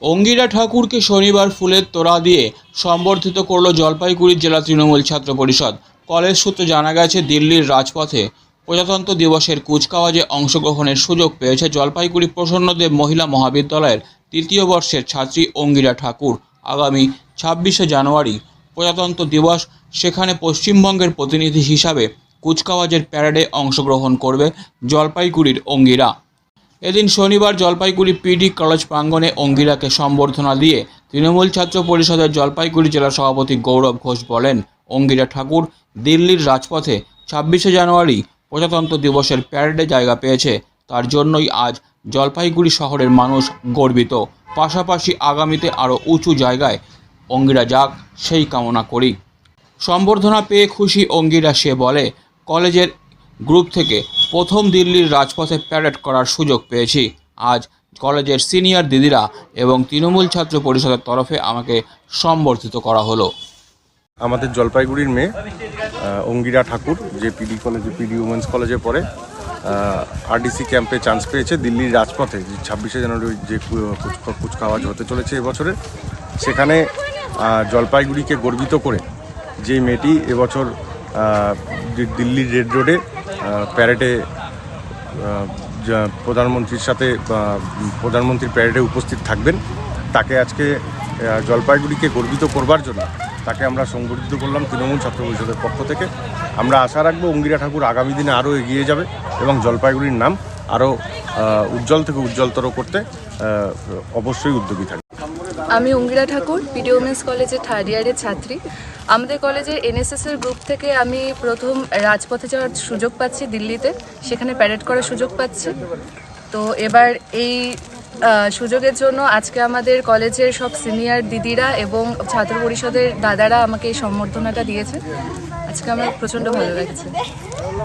অঙ্গিরা ঠাকুরকে শনিবার ফুলের তোড়া দিয়ে সম্বর্ধিত করল জলপাইগুড়ি জেলা তৃণমূল ছাত্র পরিষদ। কলেজ সূত্রে জানা গেছে, দিল্লির রাজপথে প্রজাতন্ত্র দিবসের কুচকাওয়াজে অংশগ্রহণের সুযোগ পেয়েছে জলপাইগুড়ি প্রসন্নদেব মহিলা মহাবিদ্যালয়ের তৃতীয় বর্ষের ছাত্রী অঙ্গিরা ঠাকুর। আগামী 26শে জানুয়ারি প্রজাতন্ত্র দিবস, সেখানে পশ্চিমবঙ্গের প্রতিনিধি হিসাবে কুচকাওয়াজের প্যারেডে অংশগ্রহণ করবে জলপাইগুড়ির অঙ্গিরা। এদিন শনিবার জলপাইগুড়ি পিডি কলেজ প্রাঙ্গণে অঙ্গিরাকে সম্বর্ধনা দিয়ে তৃণমূল ছাত্র পরিষদের জলপাইগুড়ি জেলা সভাপতি গৌরব ঘোষ বলেন, অঙ্গিরা ঠাকুর দিল্লির রাজপথে 26শে জানুয়ারি প্রজাতন্ত্র দিবসের প্যারেডে জায়গা পেয়েছে, তার জন্যই আজ জলপাইগুড়ি শহরের মানুষ গর্বিত। পাশাপাশি আগামীতে আরও উঁচু জায়গায় অঙ্গিরা যাক, সেই কামনা করি। সম্বর্ধনা পেয়ে খুশি অঙ্গিরা। সে বলে, কলেজের গ্রুপ থেকে প্রথম দিল্লির রাজপথে প্যারেড করার সুযোগ পেয়েছি। আজ কলেজের সিনিয়র দিদিরা এবং তৃণমূল ছাত্র পরিষদের তরফে আমাকে সম্বর্ধিত করা হলো। আমাদের জলপাইগুড়ির মেয়ে অঙ্গিরা ঠাকুর, যে পিডি উমেন্স কলেজে পড়ে, আরডিসি ক্যাম্পে চান্স পেয়েছে দিল্লির রাজপথে 26শে জানুয়ারি যে কুচকাওয়াজ হতে চলেছে এবছরে। সেখানে জলপাইগুড়িকে গর্বিত করে যে মেয়েটি এবছর দিল্লির রেড রোডে প্যারেডে প্রধানমন্ত্রীর প্যারেডে উপস্থিত থাকবেন, তাকে আজকে জলপাইগুড়িকে গর্বিত করবার জন্য তাকে আমরা সংগঠিত করলাম তৃণমূল ছাত্র পরিষদের পক্ষ থেকে। আমরা আশা রাখবো অঙ্গিরা ঠাকুর আগামী দিনে আরও এগিয়ে যাবে এবং জলপাইগুড়ির নাম আরও উজ্জ্বল থেকে উজ্জ্বলতর করতে অবশ্যই উদ্যোগী থাকবে। আমি অঙ্গিরা ঠাকুর, পিডি উমেন্স কলেজের থার্ড ইয়ারের ছাত্রী। আমাদের কলেজের এনএসএসের গ্রুপ থেকে আমি প্রথম রাজপথে যাওয়ার সুযোগ পাচ্ছি দিল্লিতে, সেখানে প্যারেড করার সুযোগ পাচ্ছি। তো এবার এই সুযোগের জন্য আজকে আমাদের কলেজের সব সিনিয়র দিদিরা এবং ছাত্র পরিষদের দাদারা আমাকে এই সম্বর্ধনাটা দিয়েছে। আজকে আমার প্রচণ্ড ভালো লাগছে।